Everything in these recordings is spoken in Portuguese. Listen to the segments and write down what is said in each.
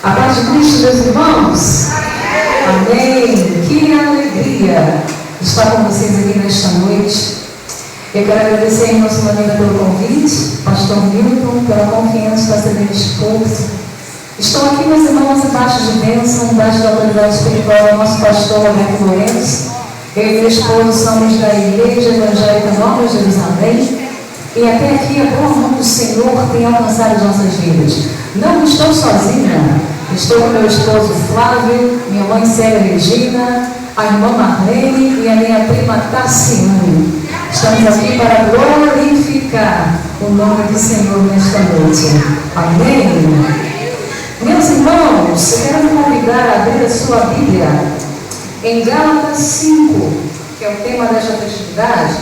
A paz de Cristo, meus irmãos. Amém. Que alegria estar com vocês aqui nesta noite. Eu quero agradecer a irmã Sulanina pelo convite, pastor Milton, pela confiança para ser neste culto. Estou aqui, meus irmãos, embaixo de bênção, embaixo da autoridade espiritual do nosso pastor Roberto Lourenço. Eu e meu esposo somos da Igreja Evangélica Nova Jerusalém. E até aqui a boa mão do Senhor tem alcançado as nossas vidas. Não estou sozinha. Estou com meu esposo Flávio, minha mãe Célia Regina, a irmã Marlene e a minha prima Tassiane. Estamos aqui para glorificar o nome do Senhor nesta noite. Amém? Meus irmãos, eu quero me convidar a abrir a sua Bíblia em Gálatas 5, que é o tema desta festividade.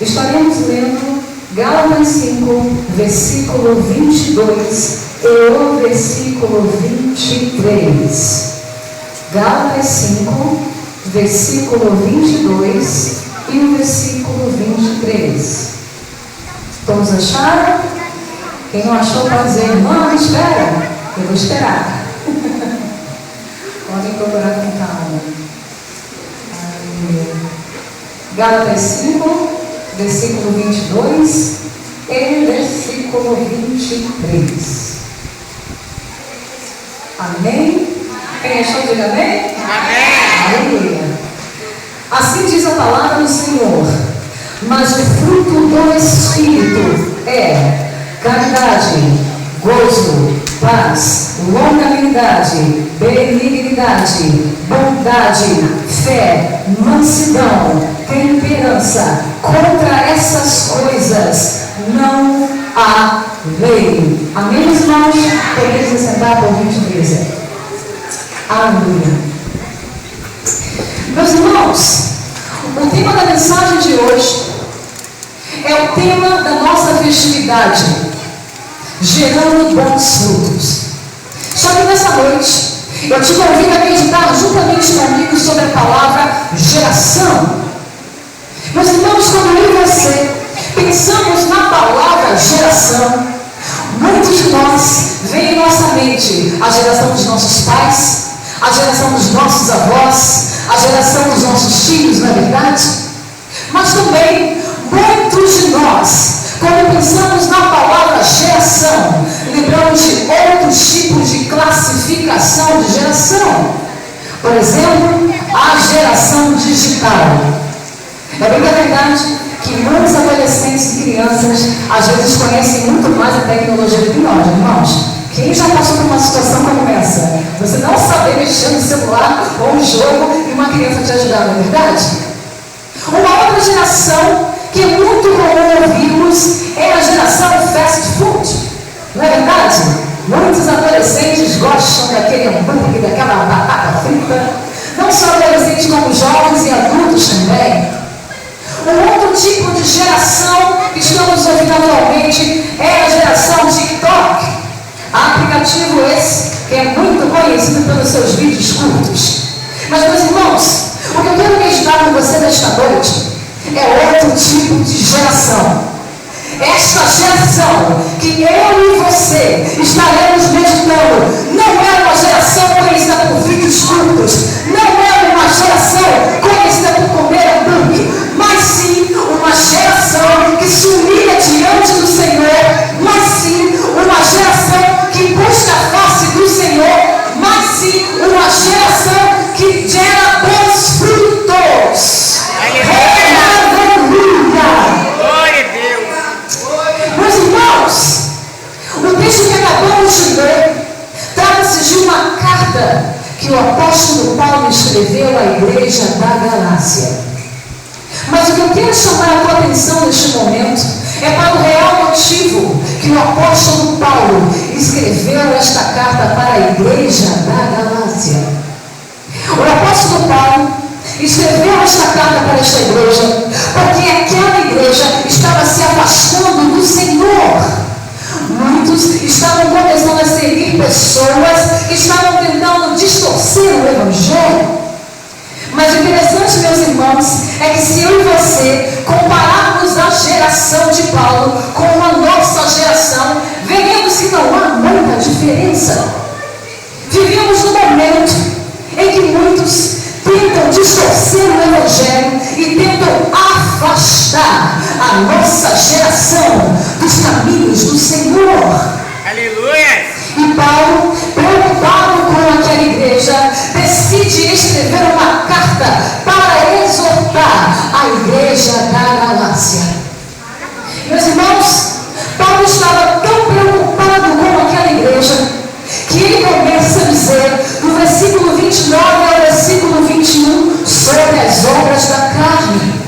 Estaremos lendo Gálatas 5, versículo 22 e o versículo 23. Gálatas 5, versículo 22 e o versículo 23. Todos acharam? Quem não achou pode dizer, irmã, espera. Eu vou esperar. Podem procurar com calma. Gálatas 5, versículo 22 e versículo 23. Amém? Quem achou, diga amém? Amém. Aleluia. Assim diz a palavra do Senhor: mas o fruto do Espírito é caridade, gozo, paz, longanimidade, benignidade, bondade, fé, mansidão, temperança. Contra essas coisas não há lei. Amém, meus irmãos? Podemos se sentar por gentileza. Aleluia. Meus irmãos, o tema da mensagem de hoje é o tema da nossa festividade, gerando bons frutos. Só que nessa noite, eu te convido a meditar juntamente comigo sobre a palavra geração. Meus irmãos, quando eu e você pensamos na palavra geração, muitos de nós vem em nossa mente a geração dos nossos pais, a geração dos nossos avós, a geração dos nossos filhos, não é verdade? Mas também, muitos de nós, quando pensamos na palavra geração, lembramos de outros tipos de classificação de geração. Por exemplo, a geração digital. É bem verdade que muitos adolescentes e crianças às vezes conhecem muito mais a tecnologia do que nós, irmãos. Quem já passou por uma situação como essa? Você não saber mexer no celular ou no jogo e uma criança te ajudar, não é verdade? Uma outra geração que é muito comum ouvirmos é a geração fast food, não é verdade? Muitos adolescentes gostam daquele hambúrguer, daquela batata frita. Não só adolescentes, como jovens e adultos também. Um outro tipo de geração que estamos ouvindo atualmente é a geração TikTok. Aplicativo esse que é muito conhecido pelos seus vídeos curtos. Mas, meus irmãos, o que eu quero meditar com você nesta noite é outro tipo de geração. Esta geração que eu e você estaremos meditando não é uma geração conhecida por vídeos curtos, não é uma geração conhecida por comer hambúrguer, mas sim uma geração que se humilha diante do Senhor, mas sim uma geração que busca a face do Senhor, mas sim uma geração que gera bons frutos. Glória a Deus. Meus irmãos, o texto que acabamos de ler trata-se de uma carta que o apóstolo Paulo escreveu à igreja da Galácia. Mas o que eu quero chamar a tua atenção neste momento é para o real motivo que o apóstolo Paulo escreveu esta carta para a igreja da Galácia. O apóstolo Paulo escreveu esta carta para esta igreja porque aquela igreja estava se afastando do Senhor. Muitos estavam começando a seguir pessoas que estavam tentando distorcer o Evangelho. Mas o interessante, meus irmãos, é que se eu e você compararmos a geração de Paulo com a nossa geração, veremos que não há muita diferença. distorcer o Evangelho e tentam afastar a nossa geração dos caminhos do Senhor. Aleluia. E Paulo, preocupado com aquela igreja, decide escrever uma carta para exortar a igreja da Galácia. Meus irmãos, Paulo estava tão preocupado com aquela igreja que ele começa a dizer, no versículo 29 ao versículo 21, sobre as obras da carne.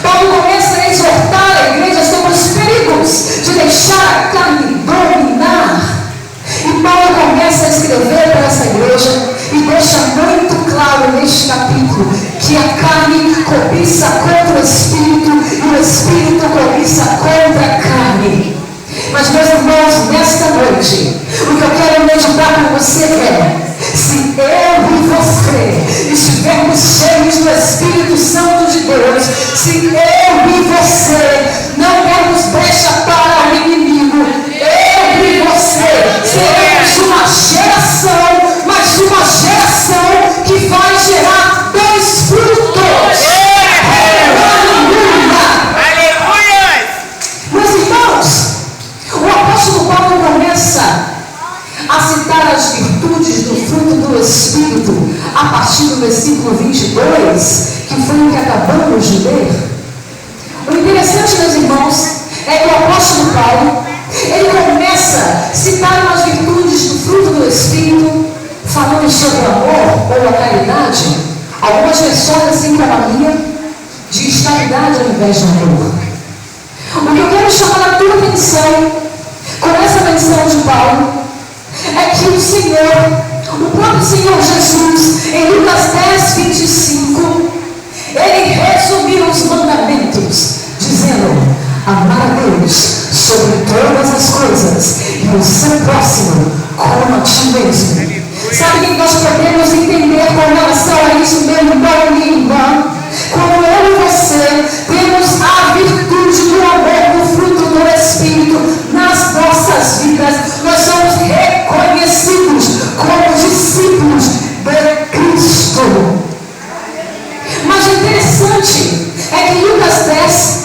Paulo começa a exortar a igreja sobre os perigos de deixar a carne dominar. E Paulo começa a escrever para essa igreja e deixa muito claro neste capítulo que a carne cobiça contra o Espírito e o Espírito cobiça contra a carne. Mas, meus irmãos, nesta noite, o que eu quero meditar com você é: se eu e você estivermos cheios do Espírito Santo de Deus, se eu e você não dermos brecha para o inimigo, eu e você seremos uma geração, mas uma geração que vai gerar dois frutos. Aleluia. Meus irmãos, o apóstolo Paulo começa a citar as virtudes do fruto do Espírito a partir do versículo 22, que foi o que acabamos de ler. O interessante, meus irmãos, é que o apóstolo Paulo, ele começa a citar as virtudes do fruto do Espírito, falando sobre o amor ou a caridade. Algumas versões, assim como a minha, diz caridade ao invés de amor. O que eu quero chamar a tua atenção com essa menção de Paulo é que o Senhor, o próprio Senhor Jesus, em Lucas 10, 25, ele resumiu os mandamentos, dizendo: amar a Deus sobre todas as coisas e o seu próximo como a ti mesmo. Sabe o que nós podemos entender com relação a isso, meu irmão e minha irmã? Como eu e você temos a virtude do amor, do fruto do Espírito nas nossas vidas, nós somos reconhecidos como discípulos de Cristo. Mas o interessante é que em Lucas 10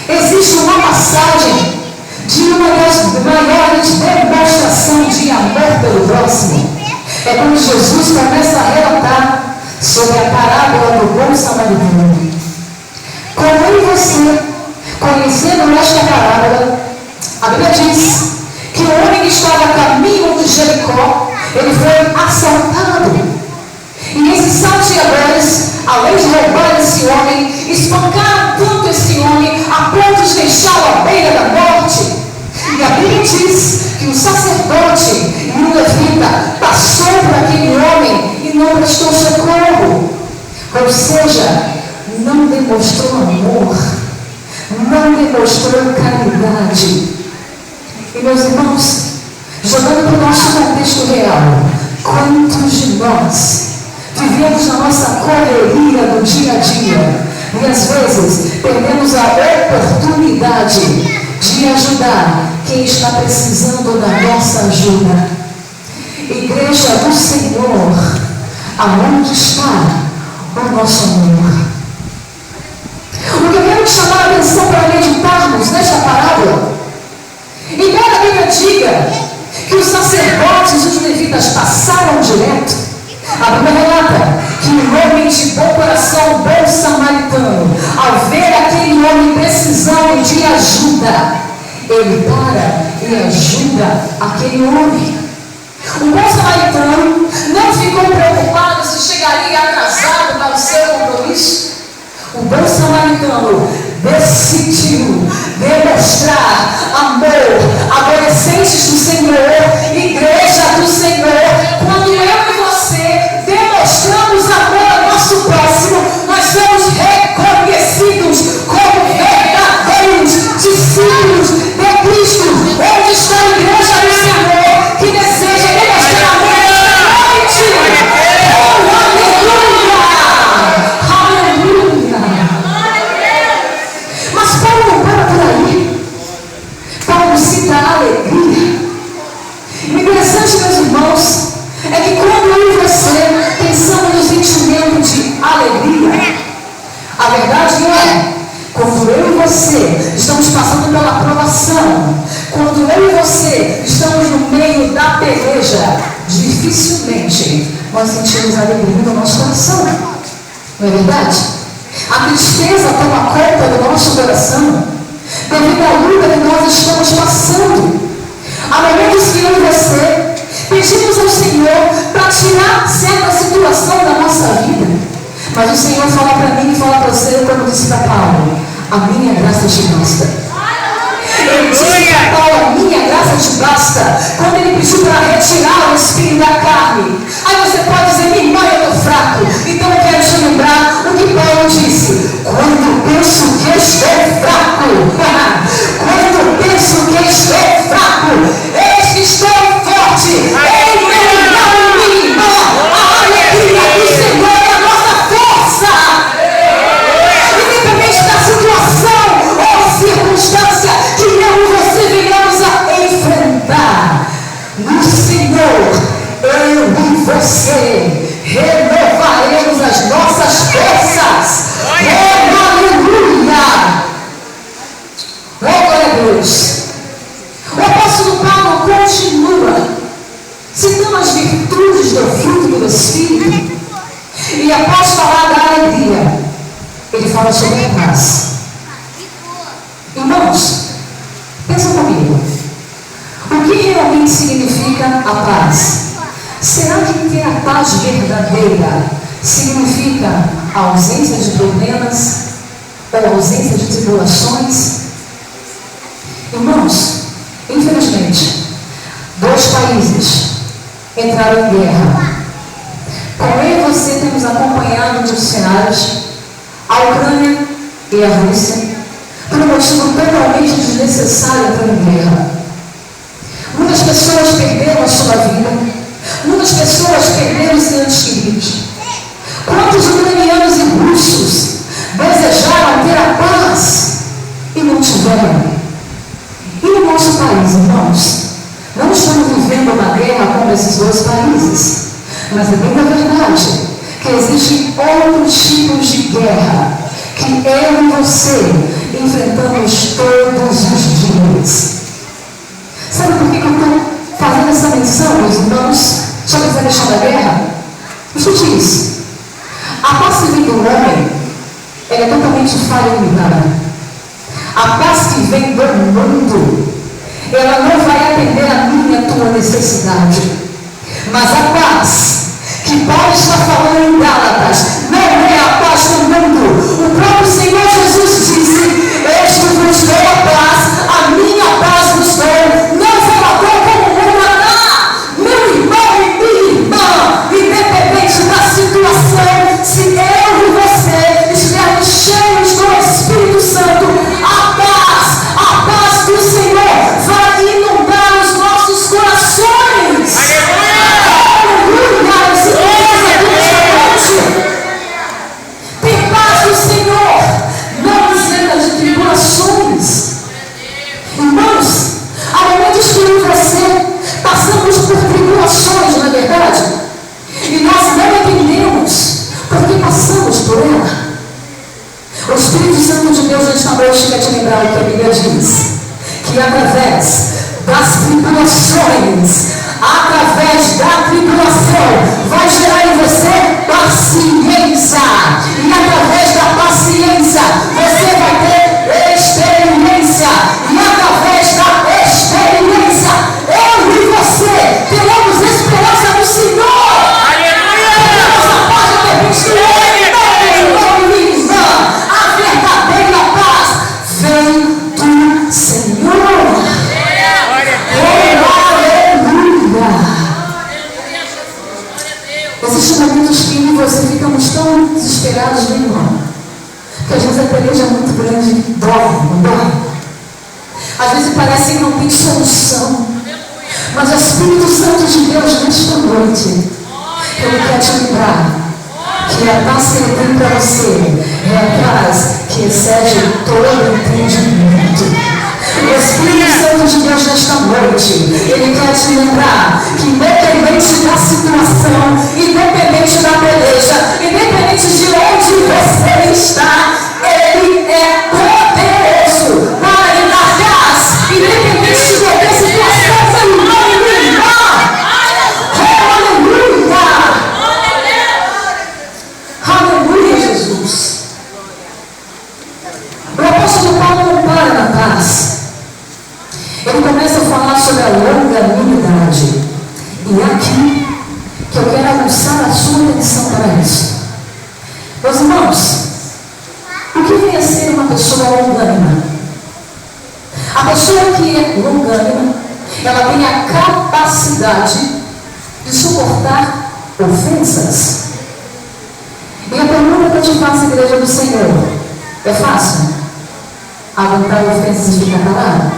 existe uma passagem de uma das maiores demonstrações de amor pelo próximo. É quando Jesus começa a relatar sobre a parábola do bom samaritano. Como eu e você, conhecendo esta parábola, a Bíblia diz que o homem que estava a caminho de Jericó, ele foi assaltado. E esses salteadores, além de roubar esse homem, espancaram tanto esse homem a ponto de deixá-lo à beira da morte. E a Bíblia diz que o sacerdote e o levita passou por aquele homem e não prestou socorro. Ou seja, não demonstrou amor, não demonstrou caridade. E meus irmãos, jogando para o nosso contexto real, quantos de nós vivemos na nossa correria do dia a dia e às vezes perdemos a oportunidade de ajudar quem está precisando da nossa ajuda? Igreja do Senhor, aonde está o nosso amor? O que eu quero chamar a atenção para meditarmos nesta parábola, embora a Bíblia diga que os sacerdotes e os levitas passaram direto, a Bíblia relata que um homem de bom coração, bom samaritano, ao ver aquele homem precisando de ajuda, ele para e ajuda aquele homem. O bom samaritano não ficou preocupado se chegaria atrasado para o seu compromisso. O bom samaritano decidiu demonstrar amor. Adolescentes do Senhor, igreja do Senhor, quando eu e você demonstramos amor ao nosso próximo, nós somos reconhecidos como verdadeiros discípulos de Cristo. Onde está a igreja do Senhor que deseja demonstrar amor nesta noite? Oh, aleluia! Aleluia! Mas Paulo não para por aí. Paulo cita a alegria dificilmente nós sentimos alegria no nosso coração. Não é verdade? A tristeza toma conta do nosso coração devido à luta que nós estamos passando. Há momentos que eu e você pedimos ao Senhor para tirar certa situação da nossa vida. Mas o Senhor fala para mim e fala para você, como disse para Paulo: a minha graça te basta. Ele disse para Paulo: a minha graça te basta. Quando ele pediu para retirar o espinho da carne. Aí você pode dizer: minha irmã, eu estou fraco. Então eu quero te lembrar o que Paulo disse: quando penso que estou fraco, quando penso que estou fraco, eis que estou forte. Em minha irmã, a alegria do Senhor é a nossa força. Independente da situação ou circunstância que eu e você venhamos a enfrentar, no Senhor, eu e você renovaremos as nossas forças. Aleluia! Glória a Deus. O apóstolo Paulo continua citando as virtudes do fruto do Espírito. E após falar da alegria, ele fala sobre a paz. Irmãos, pensa comigo. O que realmente significa a paz? Será que ter a paz verdadeira significa a ausência de problemas ou a ausência de tribulações? Irmãos, infelizmente, 2 países entraram em guerra. Como eu e você temos acompanhado nos cenários, a Ucrânia e a Rússia, por um motivo totalmente desnecessário, entraram em guerra. Muitas pessoas perderam a sua vida. Muitas pessoas perderam os entes queridos. Quantos ucranianos e russos desejaram ter a paz e não tiveram? E no nosso país, irmãos, não estamos vivendo uma guerra como esses 2 países, mas é bem verdade que existem outros tipos de guerra que eu e você enfrentamos todos os dias. Sabe por que eu estou fazendo essa menção, meus irmãos, sobre essa questão da guerra? Escute isso. A paz que vem do homem, ela é totalmente falha e limitada. A paz que vem do mundo, ela não vai atender a minha e a tua necessidade. Mas a paz que Paulo está falando em Gálatas não é a paz do mundo. O próprio Senhor Jesus disse: eis-me vos dou a paz, a minha paz vos dou. Não vou lá como o mundo dá. Meu irmão e minha irmã, independente da situação, se eu e você estivermos cheios do Espírito Santo, a paz do Senhor vai inundar os nossos corações. Aleluia! Tem paz do Senhor, não isenta de tribulações. Irmãos, há momentos que eu e você passamos por tribulações, não é verdade? E nós não entendemos por que passamos por ela. O Espírito Santo de Deus nesta noite quer te lembrar o que a Bíblia diz: que através das tribulações, através da tribulação, vai gerar em você paciência. E através da paciência, você vai ter experiência. E através da experiência, eu e você teremos esperança no Senhor. Aleluia! Nossa paz depende do homem. A verdadeira paz vem do Senhor. Existem momentos que eu e você ficamos tão desesperados, meu irmão, que às vezes a peleja é muito grande, dói, não dói? Às vezes parece que não tem solução. Mas o Espírito Santo de Deus nesta noite, ele quer te lembrar que a paz que ele tem para você é a paz que excede todo entendimento. O Espírito Santo de Deus nesta noite, ele quer te lembrar que independente da situação, independente da peleja, independente de onde você está, ele é poderoso para lhe dar gás, independente de qualquer situação, meu irmão e minha irmã. ser longânima, ela tem a capacidade de suportar ofensas. E a pergunta que eu te faço, igreja do Senhor, é fácil aguentar ofensas e ficar calado?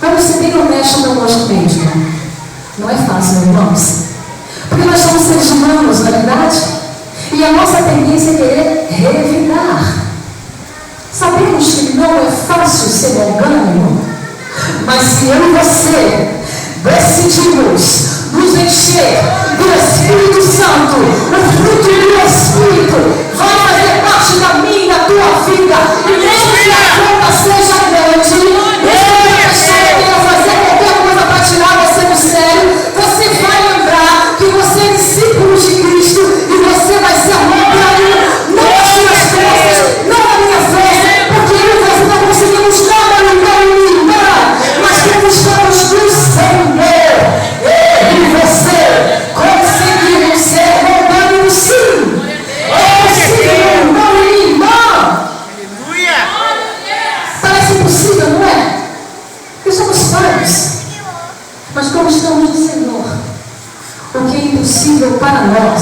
Vamos ser bem honestos conosco mesmo. Não é fácil, irmãos. Porque nós somos seres humanos, na verdade. E a nossa tendência é querer revidar. Sabemos que não é fácil ser longânimo. Mas se eu e você decidimos nos encher do Espírito Santo, o fruto do Espírito vai fazer parte da minha e da tua vida. E mesmo que a conta seja grande, mesmo que a pessoa queira fazer qualquer coisa para tirar você do sério, você vai lembrar que você é discípulo de Cristo e você vai ser longânimo, não nas suas forças, não na minha força, porque eu e você não conseguimos nada no meu irmão, mas conquistamos do Senhor. Eu e você conseguimos ser longânimos, sim. É possível, não é, irmão? Parece impossível, não é? Porque somos falhos. Mas como estamos no Senhor, o que é impossível para nós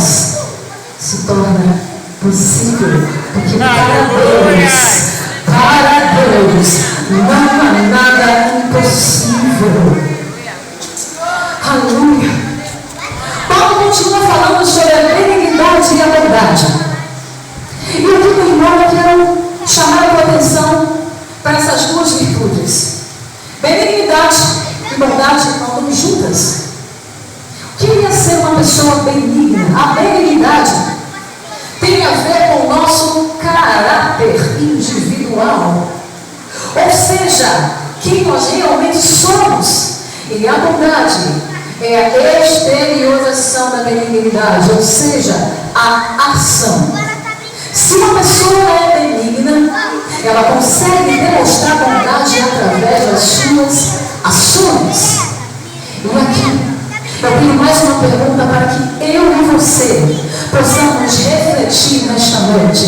se torna possível. Porque para Deus não há nada impossível. Aleluia. Paulo continua falando sobre a benignidade e a bondade. E aqui, meu irmão, eu quero chamar a tua atenção para essas duas virtudes. Benignidade e bondade andam juntas. O que é ser uma pessoa benigna? A benignidade tem a ver com o nosso caráter individual. Ou seja, quem nós realmente somos. E a bondade é a exteriorização da benignidade, ou seja, a ação. Se uma pessoa é benigna, ela consegue demonstrar bondade através das suas ações. E aqui, eu tenho mais uma pergunta para que eu e você possamos refletir nesta noite.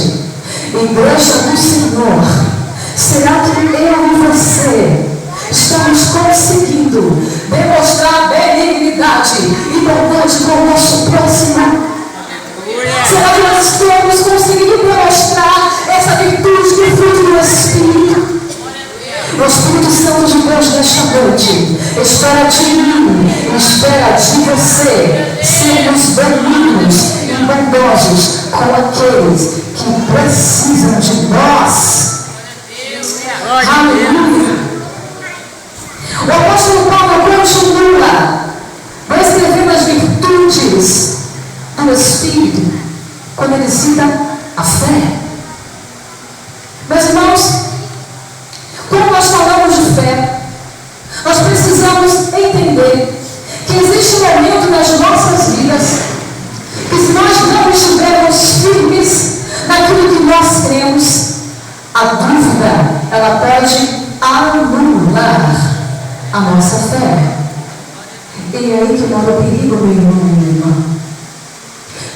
Igreja do Senhor, será que eu e você estamos conseguindo demonstrar benignidade e bondade com o nosso próximo? Será que nós estamos conseguindo demonstrar essa virtude do fruto do Espírito? O Espírito Santo de Deus nesta noite espera de mim, espera de você sermos benignos e bondosos com aqueles que precisam de nós. Aleluia! O apóstolo Paulo continua descrevendo as virtudes do Espírito quando ele cita a fé. Meus irmãos, quando nós falamos de fé, nós precisamos entender que existe um momento nas nossas vidas que, se nós não estivermos firmes naquilo que nós cremos, a dúvida ela pode anular a nossa fé. E é aí que mora o perigo, meu irmão e minha irmã.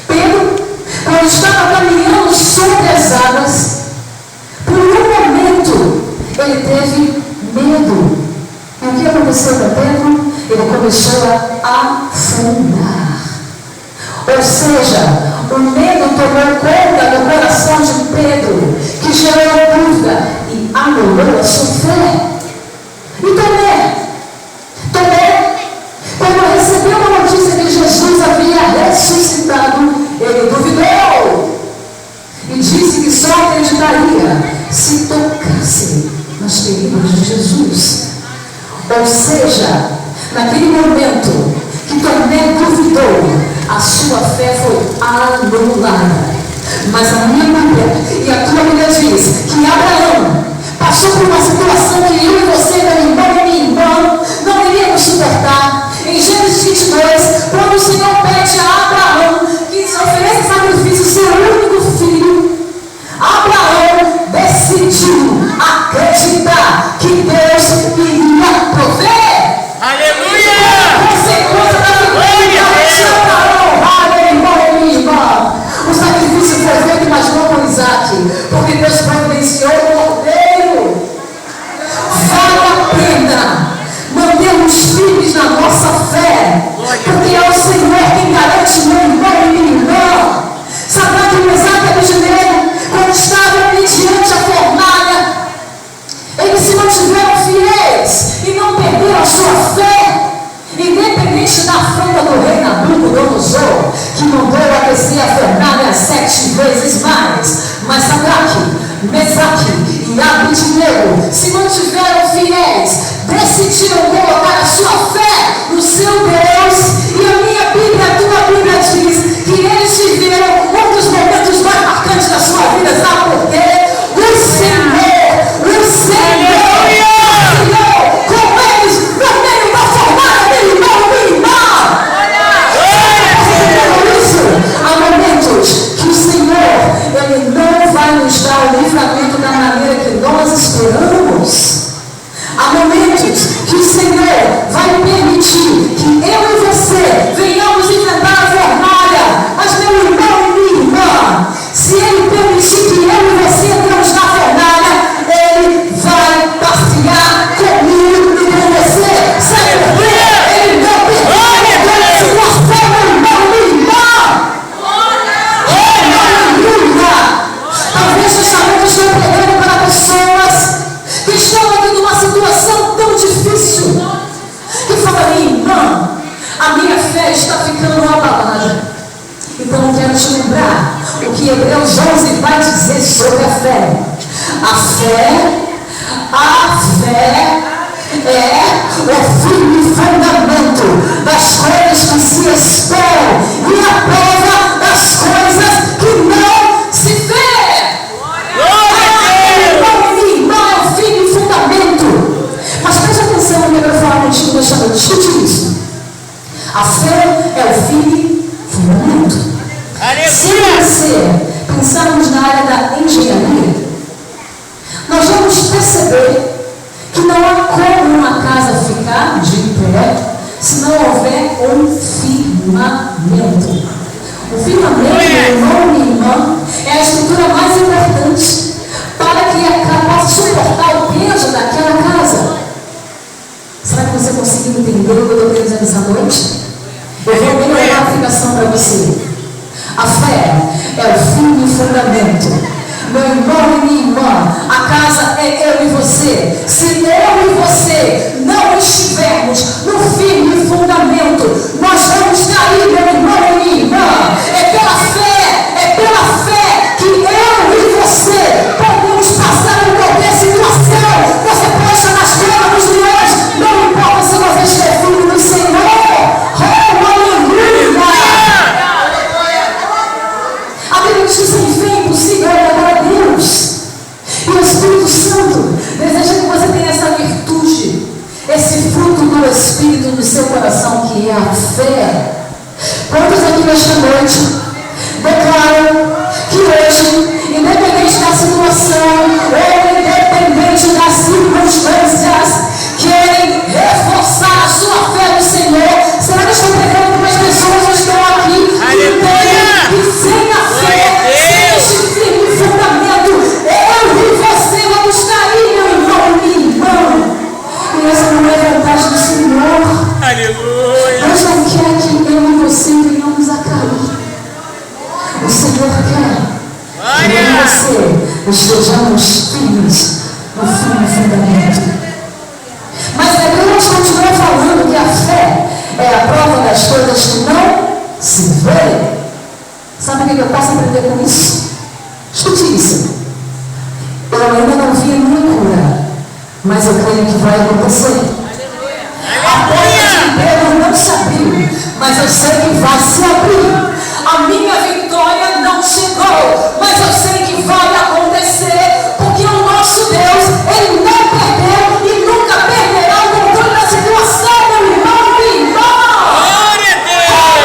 Pedro, quando estava caminhando sobre as águas, por um momento ele teve medo. E o que aconteceu com Pedro? Ele começou a afundar. Ou seja, o medo tomou conta do coração de Pedro, que gerou dúvida e anulou a sua fé. E Tomé, quando recebeu a notícia que Jesus havia ressuscitado, ele duvidou e disse que só acreditaria se tocasse nas feridas de Jesus. Ou seja, naquele momento que Tomé duvidou, a sua fé foi anulada. Mas a minha Bíblia e a tua Bíblia diz que Abraão passou por uma situação que eu e você, meu irmão e minha irmã, não iríamos suportar. Em Gênesis 22, quando o Senhor pede a Abraão que ofereça sacrifício seu único filho, Abraão decidiu acreditar que Deus iria prover. Aleluia! Consequência da fidelidade de Abraão. Aleluia, minha irmã. O sacrifício foi feito, mas não com Isaac, porque Deus providenciou usou, que mandou aquecer a fornalha 7 vezes mais. Mas Sadraque, Mesaque e Abednego se mantiveram fiéis, decidiram colocar a sua fé no seu Deus. E a minha Bíblia, a tua Bíblia diz que eles viveram um dos momentos mais marcantes da sua vida. Sabe por quê? O Senhor com eles no meio da fornalha, meu irmão, minha irmã. Há momentos que o Senhor, Ele não vai nos dar o livramento da maneira que nós esperamos. Há momentos que o Senhor vai permitir que eu e você venhamos enfrentar a fornalha. Mas meu irmão e minha irmã, se Ele permitir que eu e você entremos na fornalha, Ele vai partilhar comigo e com você. Sabe por quê? Ele não permite a situação, meu irmão e minha irmã. Aleluia! Talvez esta noite eu estou pregando para pessoas que estão aqui numa situação tão difícil, que fala, minha irmã, a minha fé está ficando abalada. Então eu quero te lembrar o que Hebreus 11 vai dizer sobre a fé. A fé é o firme fundamento das coisas que se esperam e a prova das coisas que não se vê. É o firme fundamento. Mas preste atenção no que eu vou falar contigo nesta noite. Escute isso. A fé é o firme fundamento. Se você pensarmos na área da engenharia, nós vamos perceber que não há como uma casa ficar de pé se não houver um firmamento. O firmamento, meu irmão, minha irmã, é a estrutura mais importante para que a casa possa suportar o peso daquela casa. Será que você conseguiu entender o que eu estou dizendo essa noite? Eu vou melhorar a aplicação para você. A fé é o firme fundamento. Meu irmão e minha irmã, a casa é eu e você. Se eu e você não estivermos no firme fundamento, nós vamos cair, meu irmão e minha irmã. É pela fé que eu e você podemos passar por qualquer situação. Você pode estar nas covas dos leões, não importa se você estiver firme no Senhor. A Bíblia diz que sem fé é impossível agradar a Deus. E o Espírito Santo deseja que você tenha essa virtude, esse fruto do Espírito no seu coração, que é a fé. Quantos aqui nesta noite declaram que hoje, independente da situação ou independente das circunstâncias, querem reforçar a sua fé no Senhor? Será que eu estou pregando para as pessoas que estão aqui e sem a fé, sem este firme fundamento, eu e você vamos cair, meu irmão e minha irmã. E essa não é a vontade do Senhor. Aleluia. Deus não quer que eu e você venhamos a cair. O Senhor quer que eu e você estejamos firmes no firme fundamento. Mas Deus continua falando que a fé é a prova das coisas que não se vê. Sabe o que eu posso aprender com isso? Escute isso. Eu ainda não vi a minha cura, mas eu creio que vai acontecer. A porta de Pedro não se abriu, mas eu sei que vai se abrir. A minha vitória não chegou, mas eu sei que vai acontecer, porque o nosso Deus, Ele não perdeu e nunca perderá o controle da situação, meu irmão, minha irmã.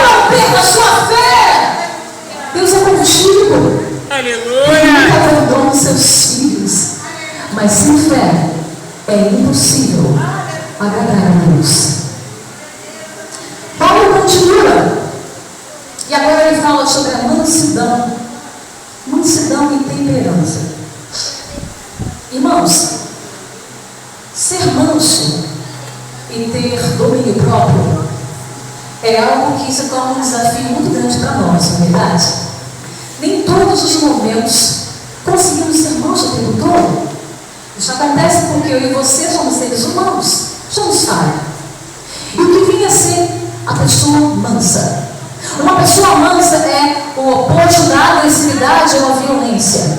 Não perca a sua fé. Deus é combustível. Ele nunca abandona os seus filhos, mas sem fé é impossível agradar a Deus. Paulo continua, e agora ele fala sobre a mansidão e temperança. Irmãos, ser manso e ter domínio próprio é algo que se torna um desafio muito grande para nós, não é verdade? Nem todos os momentos conseguimos ser mansos o tempo todo. Isso acontece porque eu e você somos seres humanos, somos falhos. E o que vinha a ser a pessoa mansa? Uma pessoa mansa é o oposto da agressividade ou a violência.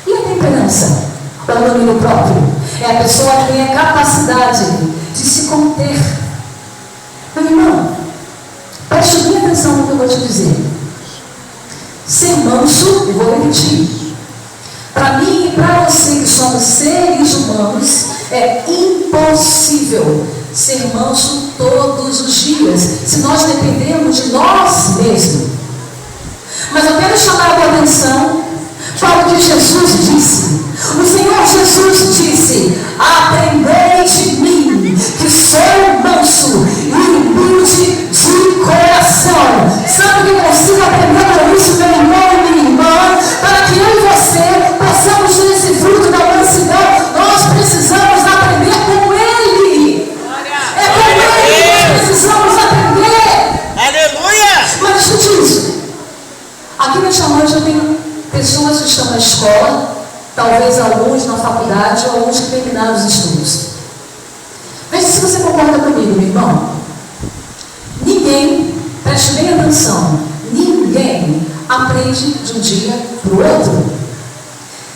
E a temperança? É o domínio próprio. É a pessoa que tem a capacidade de se conter. Meu irmão, preste bem atenção no que eu vou te dizer. Ser manso, eu vou repetir. Para mim e para você que somos seres humanos, é impossível ser manso todos os dias, se nós dependemos de nós mesmos. Mas eu quero chamar a tua atenção para o que Jesus disse. O Senhor Jesus disse: aprendei de mim, que sou manso e humilde de coração. Sabe que eu consigo aprender com isso, meu irmão e minha irmã? Para que eu e você possamos ter esse fruto da mansidão, nós precisamos aprender com Ele. É com Ele que nós precisamos aprender. Aleluia! Mas escute isso. Aqui nesta noite eu tenho pessoas que estão na escola, talvez alguns na faculdade ou alguns que terminaram os estudos. Veja se você concorda comigo, meu irmão. Ninguém, preste bem atenção, ninguém aprende de um dia para o outro.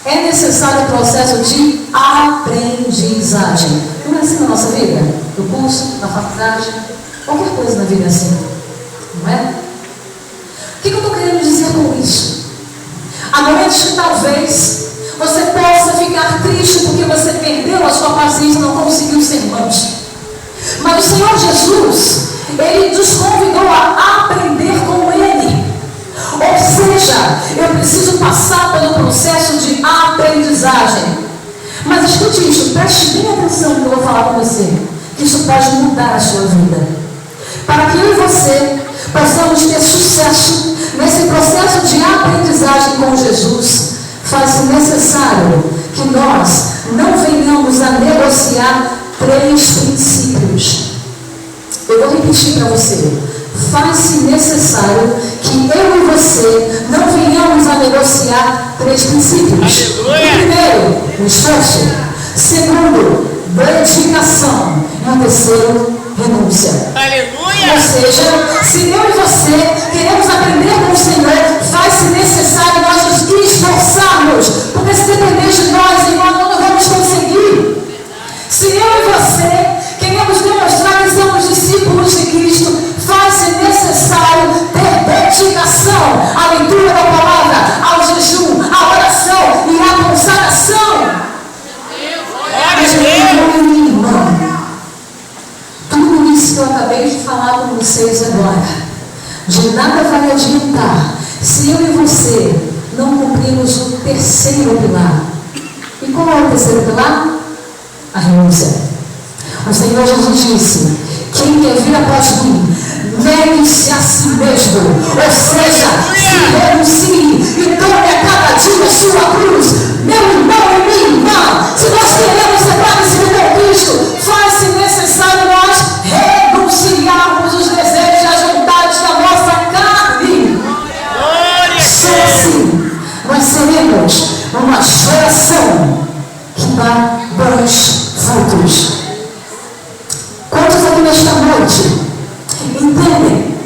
É necessário o processo de aprendizagem. Não é assim na nossa vida? No curso, na faculdade, qualquer coisa na vida é assim. Não é? O que eu estou querendo dizer com isso? Há momentos que talvez você possa ficar triste porque você perdeu a sua paciência e não conseguiu ser manso. Mas o Senhor Jesus, Ele nos convidou a aprender com Ele. Ou seja, eu preciso passar pelo processo de aprendizagem. Mas escute isso, preste bem atenção no que eu vou falar com você, que isso pode mudar a sua vida. Para que eu e você possamos ter sucesso nesse processo de aprendizagem com Jesus, faz-se necessário que nós não venhamos a negociar 3 princípios. Eu vou repetir para você. Faz-se necessário que eu e você não venhamos a negociar 3 princípios. Primeiro, o esforço. Segundo, dedicação. E o terceiro, renúncia. Aleluia! Ou seja, se eu e você queremos aprender com o Senhor, faz-se necessário nós nos esforçarmos, porque se depender de nós, irmão, não vamos conseguir. Se eu e você queremos demonstrar que somos discípulos de Cristo, faz-se necessário ter dedicação à leitura da palavra, ao jejum, à oração e à consagração. Tudo isso que eu acabei de falar com vocês agora, de nada vai adiantar se eu e você não cumprirmos o terceiro pilar. E qual é o terceiro pilar? A renúncia. O Senhor Jesus disse: quem quer vir após mim, negue-se a si mesmo. Ou seja, se renuncie e tome a cada dia a sua cruz. Meu irmão e minha irmã, se nós queremos ser parecidos com Cristo, faz-se necessário nós renunciarmos os desejos e as vontades da nossa carne. Só assim nós seremos uma geração que dá bons frutos. Quantos aqui nesta noite entendem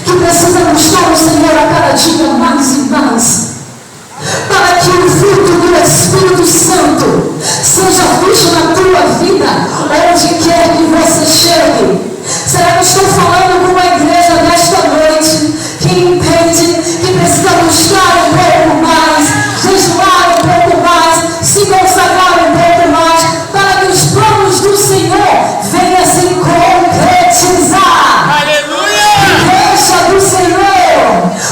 que precisam buscar o Senhor a cada dia mais e mais, para que o fruto do Espírito Santo seja visto na tua vida, onde quer que você chegue? Será que eu estou falando com uma igreja nesta noite que entende que precisa buscar um pouco mais, jejuar um pouco mais, se consagrar um pouco mais, para que os planos do Senhor venham se concretizar? Aleluia! Igreja do Senhor,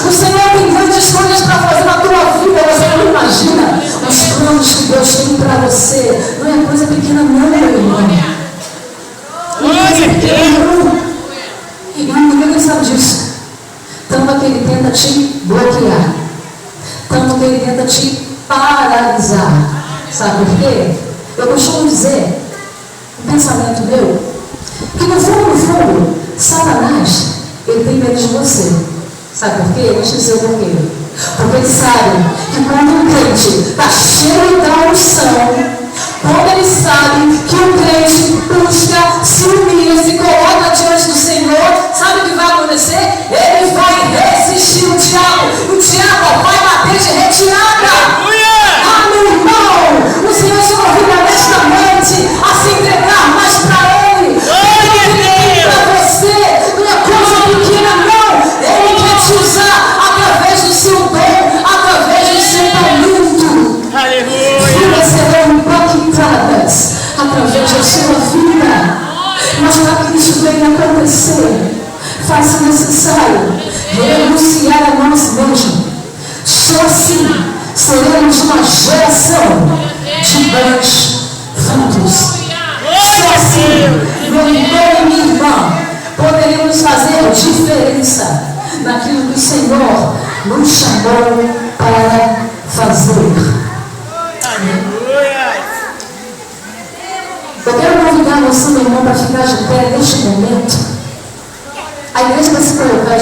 o Senhor tem grandes coisas para fazer na tua vida. Você não imagina os planos que Deus tem para você. Não é coisa pequena não, meu irmão. Não é coisa pequena não. E ninguém sabe disso. Tanto que ele tenta te bloquear, tanto que ele tenta te paralisar. Sabe por quê? Eu costumo dizer, um pensamento meu, que no fundo, Satanás, ele tem medo de você. Sabe por quê? Eu vou te dizer por quê. Porque ele sabe que quando um crente está cheio da unção, quando ele sabe que um crente busca, se humilha, se coloca diante do Senhor, sabe o que vai acontecer? Ele faz necessário renunciar a nós mesmos. Só assim seremos uma geração de bons frutos. Só assim, meu irmão e minha irmã, poderemos fazer diferença naquilo que o Senhor nos chamou para fazer. Eu quero convidar você, meu irmão, para ficar de pé neste momento. A igreja vai se colocar